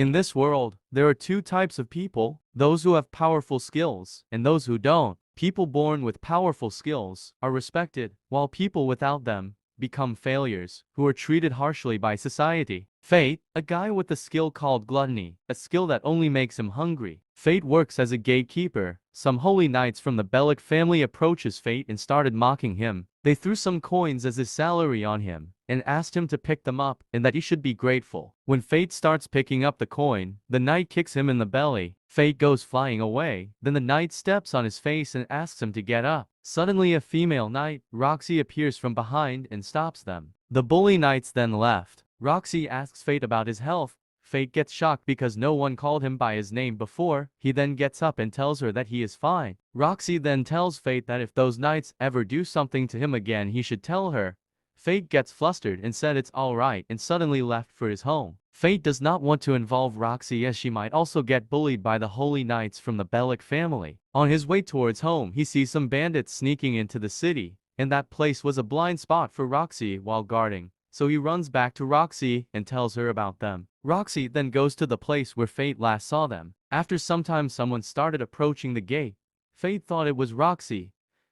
In this world, there are two types of people, those who have powerful skills, and those who don't. People born with powerful skills are respected, while people without them become failures, who are treated harshly by society. Fate, a guy with a skill called gluttony, a skill that only makes him hungry. Fate works as a gatekeeper. Some holy knights from the Bellic family approaches Fate and started mocking him. They threw some coins as his salary on him, and asked him to pick them up, and that he should be grateful. When Fate starts picking up the coin, the knight kicks him in the belly. Fate goes flying away. Then the knight steps on his face and asks him to get up. Suddenly a female knight, Roxy, appears from behind and stops them. The bully knights then left. Roxy asks Fate about his health. Fate gets shocked because no one called him by his name before. He then gets up and tells her that he is fine. Roxy then tells Fate that if those knights ever do something to him again, he should tell her. Fate gets flustered and said it's alright and suddenly left for his home. Fate does not want to involve Roxy as she might also get bullied by the holy knights from the Bellic family. On his way towards home, he sees some bandits sneaking into the city, and that place was a blind spot for Roxy while guarding. So he runs back to Roxy and tells her about them. Roxy then goes to the place where Fate last saw them. After some time, someone started approaching the gate. Fate thought it was Roxy,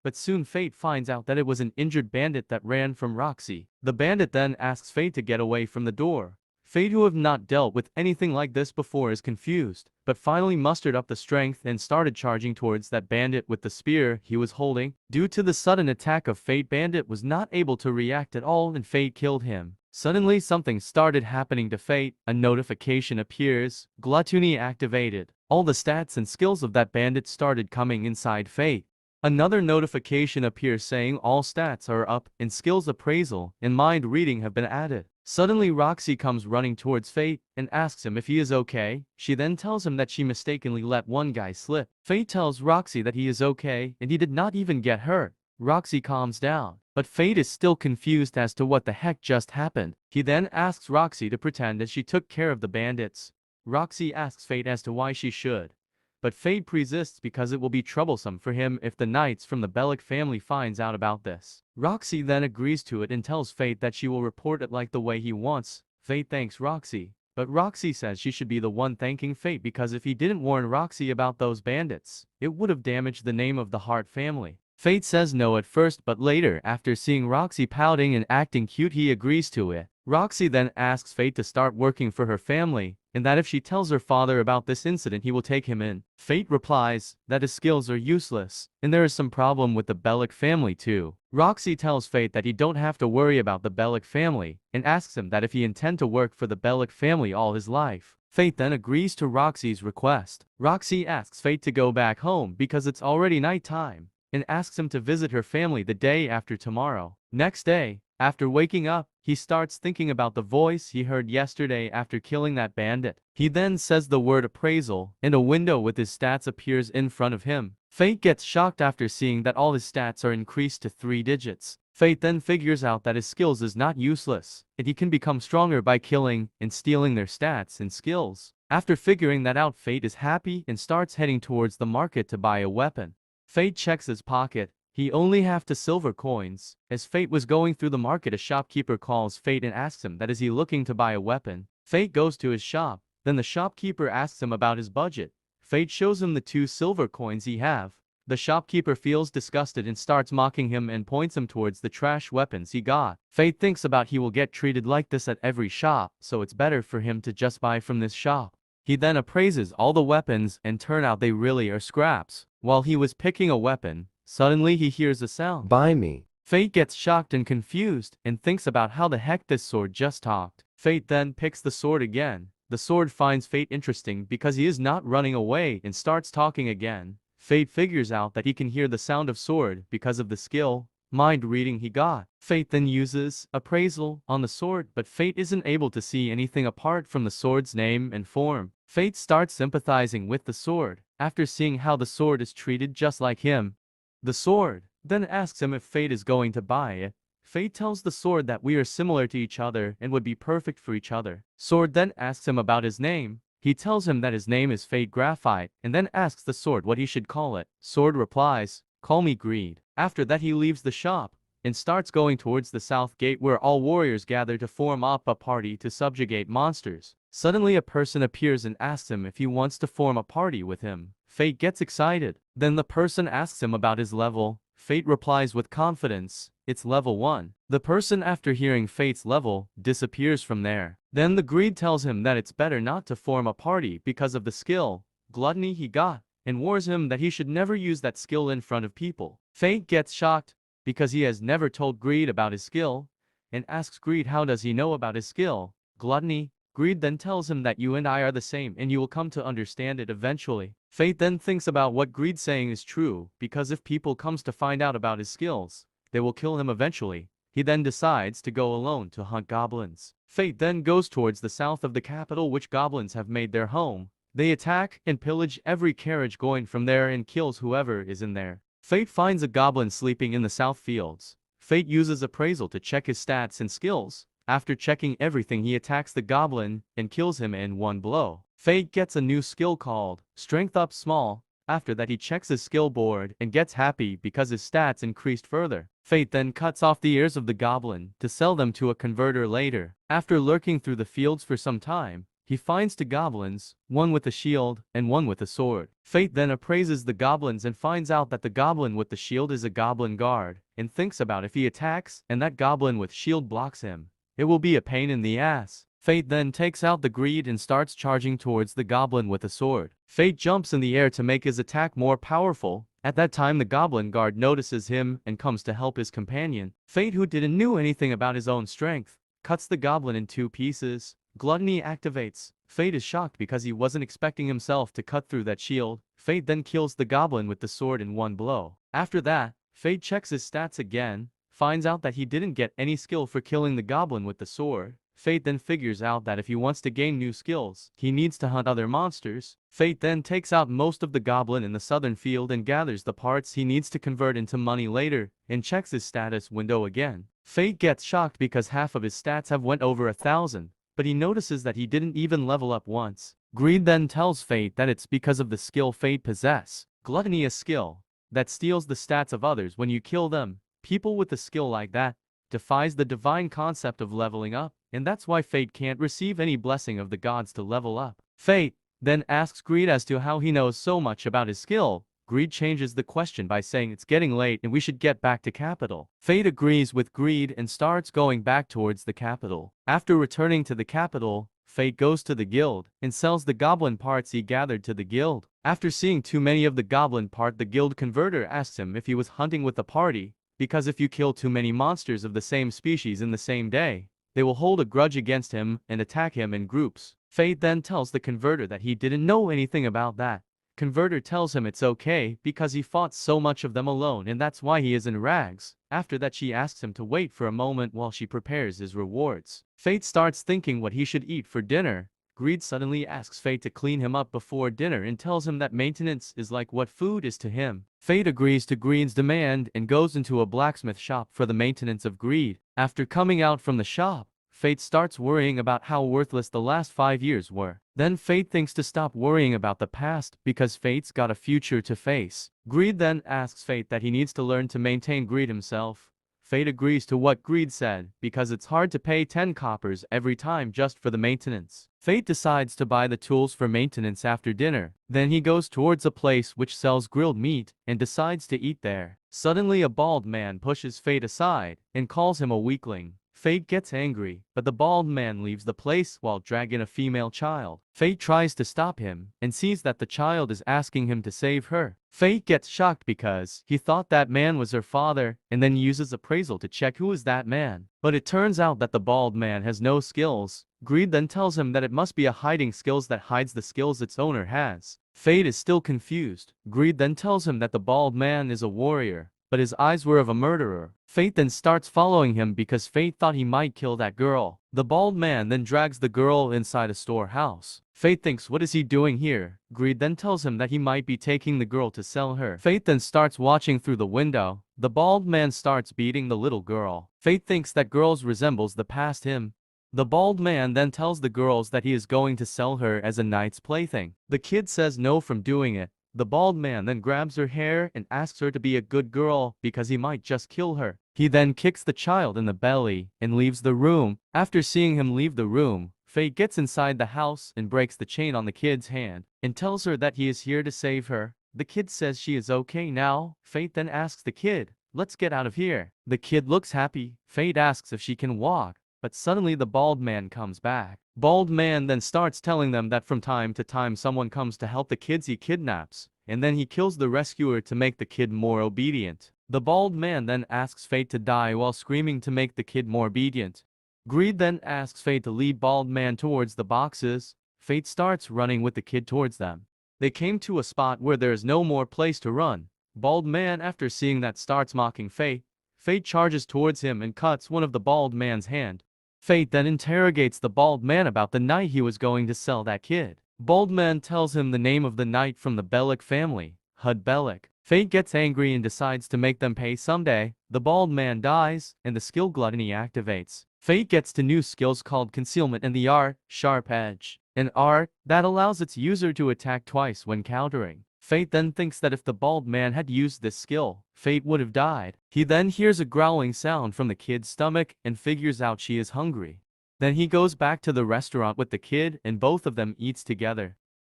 but soon Fate finds out that it was an injured bandit that ran from Roxy. The bandit then asks Fate to get away from the door. Fate, who have not dealt with anything like this before, is confused, but finally mustered up the strength and started charging towards that bandit with the spear he was holding. Due to the sudden attack of Fate, bandit was not able to react at all and Fate killed him. Suddenly something started happening to Fate. A notification appears, Gluttony activated. All the stats and skills of that bandit started coming inside Fate. Another notification appears saying all stats are up, and skills appraisal and mind reading have been added. Suddenly Roxy comes running towards Fate and asks him if he is okay. She then tells him that she mistakenly let one guy slip. Fate tells Roxy that he is okay and he did not even get hurt. Roxy calms down, but Fate is still confused as to what the heck just happened. He then asks Roxy to pretend as she took care of the bandits. Roxy asks Fate as to why she should, but Fate persists because it will be troublesome for him if the knights from the Bellic family finds out about this. Roxy then agrees to it and tells Fate that she will report it like the way he wants. Fate thanks Roxy, but Roxy says she should be the one thanking Fate because if he didn't warn Roxy about those bandits, it would have damaged the name of the Hart family. Fate says no at first, but later, after seeing Roxy pouting and acting cute, he agrees to it. Roxy then asks Fate to start working for her family, and that if she tells her father about this incident he will take him in. Fate replies that his skills are useless, and there is some problem with the Bellic family too. Roxy tells Fate that he don't have to worry about the Bellic family, and asks him that if he intend to work for the Bellic family all his life. Fate then agrees to Roxy's request. Roxy asks Fate to go back home because it's already night time, and asks him to visit her family the day after tomorrow. Next day, after waking up, he starts thinking about the voice he heard yesterday after killing that bandit. He then says the word appraisal, and a window with his stats appears in front of him. Fate gets shocked after seeing that all his stats are increased to 3 digits. Fate then figures out that his skills is not useless, and he can become stronger by killing and stealing their stats and skills. After figuring that out, Fate is happy and starts heading towards the market to buy a weapon. Fate checks his pocket. He only have 2 silver coins. As Fate was going through the market, a shopkeeper calls Fate and asks him that is he looking to buy a weapon. Fate goes to his shop. Then the shopkeeper asks him about his budget. Fate shows him the 2 silver coins he have. The shopkeeper feels disgusted and starts mocking him and points him towards the trash weapons he got. Fate thinks about he will get treated like this at every shop, so it's better for him to just buy from this shop. He then appraises all the weapons and turn out they really are scraps. While he was picking a weapon, suddenly he hears a sound. Buy me. Fate gets shocked and confused and thinks about how the heck this sword just talked. Fate then picks the sword again. The sword finds Fate interesting because he is not running away and starts talking again. Fate figures out that he can hear the sound of sword because of the skill, mind reading he got. Fate then uses appraisal on the sword, but Fate isn't able to see anything apart from the sword's name and form. Fate starts sympathizing with the sword after seeing how the sword is treated just like him. The sword then asks him if Fate is going to buy it. Fate tells the sword that we are similar to each other and would be perfect for each other. Sword then asks him about his name. He tells him that his name is Fate Graphite and then asks the sword what he should call it. Sword replies, "Call me Greed." After that he leaves the shop and starts going towards the south gate where all warriors gather to form up a party to subjugate monsters. Suddenly a person appears and asks him if he wants to form a party with him. Fate gets excited. Then the person asks him about his level. Fate replies with confidence, "It's level 1. The person, after hearing Fate's level, disappears from there. Then the greed tells him that it's better not to form a party because of the skill, Gluttony, he got, and warns him that he should never use that skill in front of people. Fate gets shocked because he has never told Greed about his skill, and asks Greed how does he know about his skill, Gluttony. Greed then tells him that you and I are the same and you will come to understand it eventually. Fate then thinks about what Greed's saying is true, because if people comes to find out about his skills, they will kill him eventually. He then decides to go alone to hunt goblins. Fate then goes towards the south of the capital, which goblins have made their home. They attack and pillage every carriage going from there and kills whoever is in there. Fate finds a goblin sleeping in the south fields. Fate uses appraisal to check his stats and skills. After checking everything, he attacks the goblin and kills him in one blow. Fate gets a new skill called Strength Up Small. After that, he checks his skill board and gets happy because his stats increased further. Fate then cuts off the ears of the goblin to sell them to a converter later. After lurking through the fields for some time, he finds two goblins, one with a shield and one with a sword. Fate then appraises the goblins and finds out that the goblin with the shield is a goblin guard, and thinks about if he attacks and that goblin with shield blocks him, it will be a pain in the ass. Fate then takes out the greed and starts charging towards the goblin with a sword. Fate jumps in the air to make his attack more powerful. At that time, the goblin guard notices him and comes to help his companion. Fate, who didn't know anything about his own strength, cuts the goblin in 2 pieces. Gluttony activates. Fate is shocked because he wasn't expecting himself to cut through that shield. Fate then kills the goblin with the sword in one blow. After that, Fate checks his stats again, finds out that he didn't get any skill for killing the goblin with the sword. Fate then figures out that if he wants to gain new skills, he needs to hunt other monsters. Fate then takes out most of the goblin in the southern field and gathers the parts he needs to convert into money later, and checks his status window again. Fate gets shocked because half of his stats have went over 1,000, but he notices that he didn't even level up once. Greed then tells Fate that it's because of the skill Fate possess. Gluttony, a skill that steals the stats of others when you kill them. People with a skill like that defies the divine concept of leveling up, and that's why Fate can't receive any blessing of the gods to level up. Fate then asks Greed as to how he knows so much about his skill. Greed changes the question by saying it's getting late and we should get back to capital. Fate agrees with Greed and starts going back towards the capital. After returning to the capital, Fate goes to the guild and sells the goblin parts he gathered to the guild. After seeing too many of the goblin part, the guild converter asks him if he was hunting with the party, because if you kill too many monsters of the same species in the same day, they will hold a grudge against him and attack him in groups. Fate then tells the converter that he didn't know anything about that. Converter tells him it's okay because he fought so much of them alone and that's why he is in rags. After that, she asks him to wait for a moment while she prepares his rewards. Fate starts thinking what he should eat for dinner. Greed suddenly asks Fate to clean him up before dinner and tells him that maintenance is like what food is to him. Fate agrees to Greed's demand and goes into a blacksmith shop for the maintenance of Greed. After coming out from the shop, Fate starts worrying about how worthless the last 5 years were. Then Fate thinks to stop worrying about the past because Fate's got a future to face. Greed then asks Fate that he needs to learn to maintain Greed himself. Fate agrees to what Greed said because it's hard to pay 10 coppers every time just for the maintenance. Fate decides to buy the tools for maintenance after dinner. Then he goes towards a place which sells grilled meat and decides to eat there. Suddenly a bald man pushes Fate aside and calls him a weakling. Fate gets angry, but the bald man leaves the place while dragging a female child. Fate tries to stop him and sees that the child is asking him to save her. Fate gets shocked because he thought that man was her father and then uses appraisal to check who is that man. But it turns out that the bald man has no skills. Greed then tells him that it must be a hiding skills that hides the skills its owner has. Fate is still confused. Greed then tells him that the bald man is a warrior, but his eyes were of a murderer. Fate then starts following him because Fate thought he might kill that girl. The bald man then drags the girl inside a storehouse. Fate thinks, what is he doing here? Greed then tells him that he might be taking the girl to sell her. Fate then starts watching through the window. The bald man starts beating the little girl. Fate thinks that girls resembles the past him. The bald man then tells the girls that he is going to sell her as a knight's plaything. The kid says no from doing it. The bald man then grabs her hair and asks her to be a good girl because he might just kill her. He then kicks the child in the belly and leaves the room. After seeing him leave the room, Fate gets inside the house and breaks the chain on the kid's hand, and tells her that he is here to save her. The kid says she is okay now. Fate then asks the kid, "Let's get out of here." The kid looks happy. Fate asks if she can walk, but suddenly the bald man comes back. Bald man then starts telling them that from time to time someone comes to help the kids he kidnaps, and then he kills the rescuer to make the kid more obedient. The bald man then asks Fate to die while screaming to make the kid more obedient. Greed then asks Fate to lead bald man towards the boxes. Fate starts running with the kid towards them. They came to a spot where there is no more place to run. Bald man, after seeing that, starts mocking Fate. Fate charges towards him and cuts one of the bald man's hand. Fate then interrogates the bald man about the knight he was going to sell that kid. Bald man tells him the name of the knight from the Bellic family, Hud Bellic. Fate gets angry and decides to make them pay someday. The bald man dies, and the skill Gluttony activates. Fate gets to new skills called Concealment and the art, Sharp Edge. An art that allows its user to attack twice when countering. Fate then thinks that if the bald man had used this skill, Fate would have died. He then hears a growling sound from the kid's stomach and figures out she is hungry. Then he goes back to the restaurant with the kid and both of them eats together.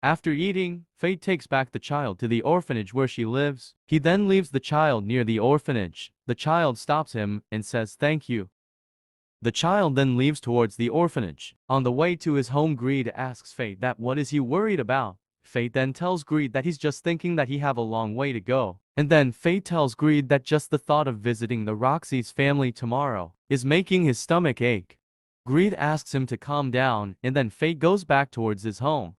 After eating, Fate takes back the child to the orphanage where she lives. He then leaves the child near the orphanage. The child stops him and says thank you. The child then leaves towards the orphanage. On the way to his home, Greed asks Fate that what is he worried about. Fate then tells Greed that he's just thinking that he have a long way to go. And then Fate tells Greed that just the thought of visiting the Roxy's family tomorrow is making his stomach ache. Greed asks him to calm down, and then Fate goes back towards his home.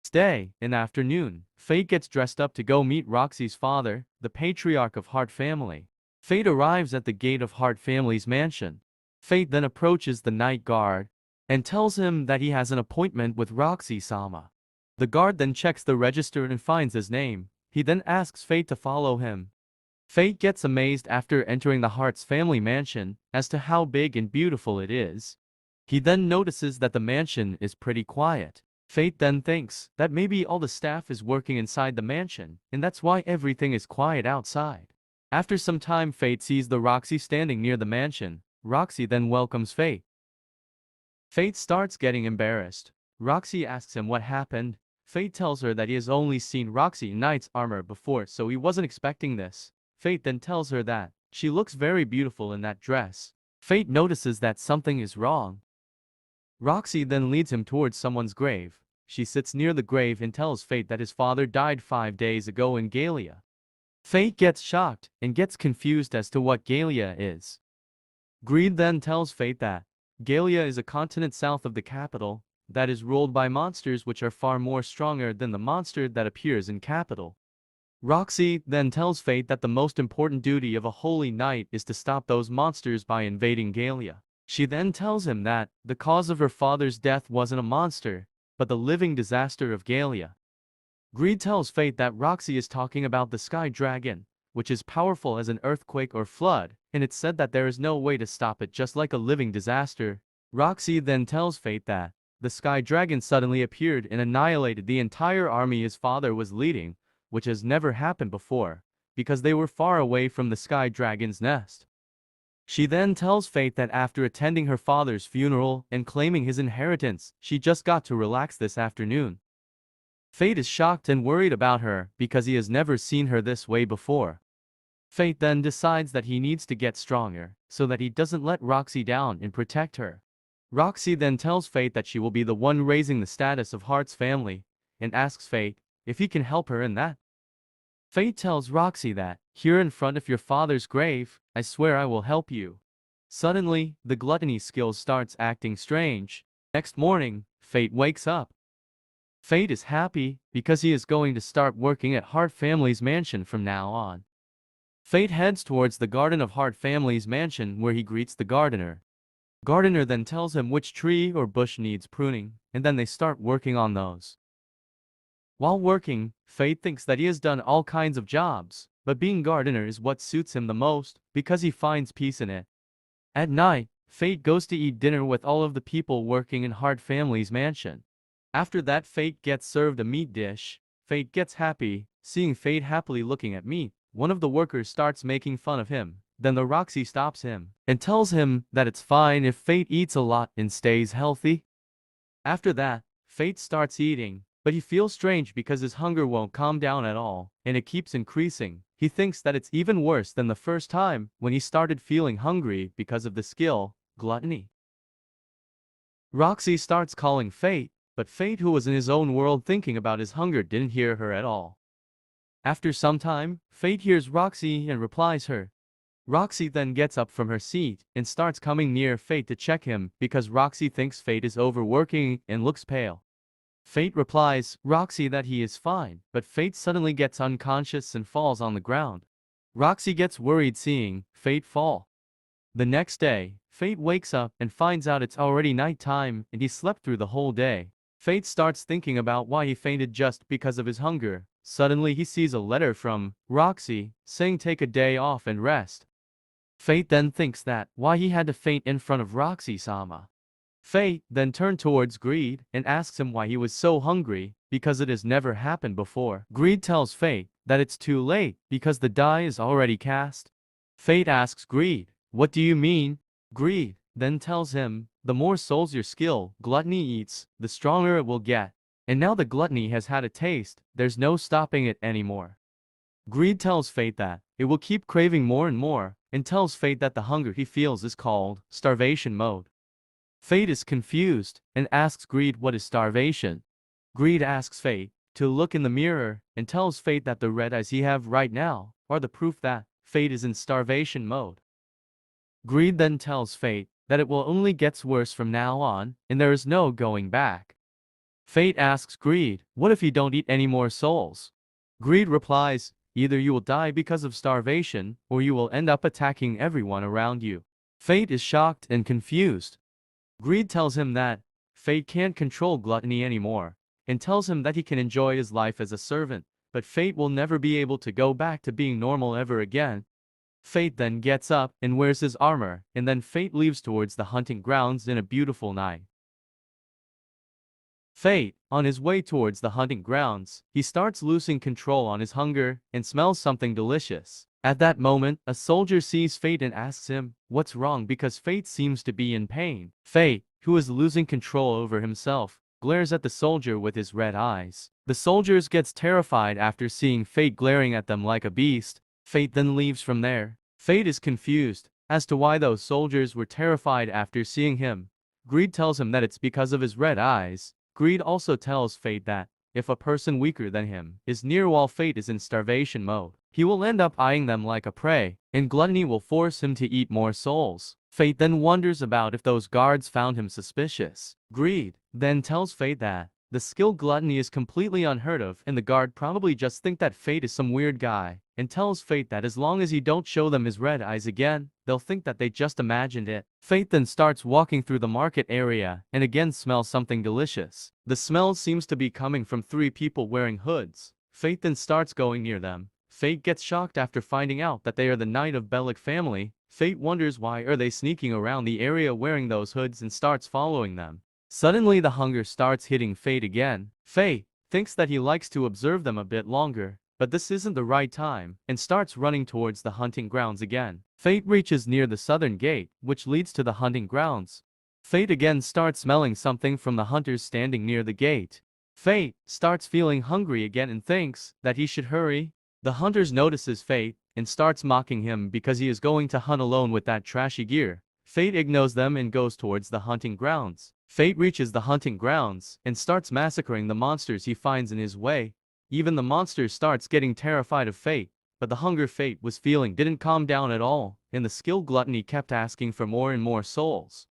Next day, in afternoon, Fate gets dressed up to go meet Roxy's father, the patriarch of Heart family. Fate arrives at the gate of Heart family's mansion. Fate then approaches the night guard and tells him that he has an appointment with Roxy-sama. The guard then checks the register and finds his name. He then asks Fate to follow him. Fate gets amazed after entering the Heart's family mansion as to how big and beautiful it is. He then notices that the mansion is pretty quiet. Fate then thinks that maybe all the staff is working inside the mansion, and that's why everything is quiet outside. After some time, Fate sees the Roxy standing near the mansion. Roxy then welcomes Fate. Fate starts getting embarrassed. Roxy asks him what happened. Fate tells her that he has only seen Roxy in knight's armor before, so he wasn't expecting this. Fate then tells her that she looks very beautiful in that dress. Fate notices that something is wrong. Roxy then leads him towards someone's grave. She sits near the grave and tells Fate that his father died 5 days ago in Galia. Fate gets shocked and gets confused as to what Galia is. Greed then tells Fate that Galia is a continent south of the capital that is ruled by monsters which are far more stronger than the monster that appears in capital. Roxy then tells Fate that the most important duty of a holy knight is to stop those monsters by invading Galia. She then tells him that the cause of her father's death wasn't a monster, but the living disaster of Galia. Greed tells Fate that Roxy is talking about the sky dragon, which is powerful as an earthquake or flood, and it's said that there is no way to stop it, just like a living disaster. Roxy then tells Fate that the sky dragon suddenly appeared and annihilated the entire army his father was leading, which has never happened before, because they were far away from the sky dragon's nest. She then tells Fate that after attending her father's funeral and claiming his inheritance, she just got to relax this afternoon. Fate is shocked and worried about her because he has never seen her this way before. Fate then decides that he needs to get stronger so that he doesn't let Roxy down and protect her. Roxy then tells Fate that she will be the one raising the status of Heart's family and asks Fate if he can help her in that. Fate tells Roxy that, here in front of your father's grave, I swear I will help you. Suddenly, the Gluttony skill starts acting strange. Next morning, Fate wakes up. Fate is happy because he is going to start working at Heart family's mansion from now on. Fate heads towards the garden of Heart family's mansion where he greets the gardener. Gardener then tells him which tree or bush needs pruning, and then they start working on those. While working, Fate thinks that he has done all kinds of jobs, but being gardener is what suits him the most because he finds peace in it. At night, Fate goes to eat dinner with all of the people working in Heart family's mansion. After that, Fate gets served a meat dish. Fate gets happy, seeing Fate happily looking at meat. One of the workers starts making fun of him. Then the Roxy stops him and tells him that it's fine if Fate eats a lot and stays healthy. After that, Fate starts eating, but he feels strange because his hunger won't calm down at all, and it keeps increasing. He thinks that it's even worse than the first time when he started feeling hungry because of the skill, Gluttony. Roxy starts calling Fate, but Fate, who was in his own world thinking about his hunger, didn't hear her at all. After some time, Fate hears Roxy and replies her. Roxy then gets up from her seat and starts coming near Fate to check him because Roxy thinks Fate is overworking and looks pale. Fate replies Roxy that he is fine, but Fate suddenly gets unconscious and falls on the ground. Roxy gets worried seeing Fate fall. The next day, Fate wakes up and finds out it's already night time and he slept through the whole day. Fate starts thinking about why he fainted just because of his hunger. Suddenly he sees a letter from Roxy saying take a day off and rest. Fate then thinks that why he had to faint in front of Roxy-sama. Fate then turned towards Greed and asks him why he was so hungry, because it has never happened before. Greed tells Fate that it's too late because the die is already cast. Fate asks Greed, what do you mean? Greed then tells him, the more souls your skill, Gluttony eats, the stronger it will get. And now the Gluttony has had a taste, there's no stopping it anymore. Greed tells Fate that it will keep craving more and more, and tells Fate that the hunger he feels is called starvation mode. Fate is confused and asks Greed what is starvation. Greed asks Fate to look in the mirror and tells Fate that the red eyes he have right now are the proof that Fate is in starvation mode. Greed then tells Fate that it will only get worse from now on and there is no going back. Fate asks Greed, what if you don't eat any more souls? Greed replies, either you will die because of starvation or you will end up attacking everyone around you. Fate is shocked and confused. Greed tells him that Fate can't control Gluttony anymore, and tells him that he can enjoy his life as a servant, but Fate will never be able to go back to being normal ever again. Fate then gets up and wears his armor, and then Fate leaves towards the hunting grounds in a beautiful night. Fate, on his way towards the hunting grounds, he starts losing control on his hunger and smells something delicious. At that moment, a soldier sees Fate and asks him, what's wrong because Fate seems to be in pain. Fate, who is losing control over himself, glares at the soldier with his red eyes. The soldiers gets terrified after seeing Fate glaring at them like a beast. Fate then leaves from there. Fate is confused as to why those soldiers were terrified after seeing him. Greed tells him that it's because of his red eyes. Greed also tells Fate that if a person weaker than him is near while Fate is in starvation mode, he will end up eyeing them like a prey, and Gluttony will force him to eat more souls. Fate then wonders about if those guards found him suspicious. Greed then tells Fate that the skill Gluttony is completely unheard of and the guard probably just think that Fate is some weird guy, and tells Fate that as long as he don't show them his red eyes again, they'll think that they just imagined it. Fate then starts walking through the market area and again smells something delicious. The smell seems to be coming from 3 people wearing hoods. Fate then starts going near them. Fate gets shocked after finding out that they are the Knight of Bellic family. Fate wonders why are they sneaking around the area wearing those hoods and starts following them. Suddenly the hunger starts hitting Fate again. Fate thinks that he likes to observe them a bit longer, but this isn't the right time, and starts running towards the hunting grounds again. Fate reaches near the southern gate, which leads to the hunting grounds. Fate again starts smelling something from the hunters standing near the gate. Fate starts feeling hungry again and thinks that he should hurry. The hunters notices Fate and starts mocking him because he is going to hunt alone with that trashy gear. Fate ignores them and goes towards the hunting grounds. Fate reaches the hunting grounds and starts massacring the monsters he finds in his way. Even the monsters starts getting terrified of Fate, but the hunger Fate was feeling didn't calm down at all, and the skill Gluttony kept asking for more and more souls.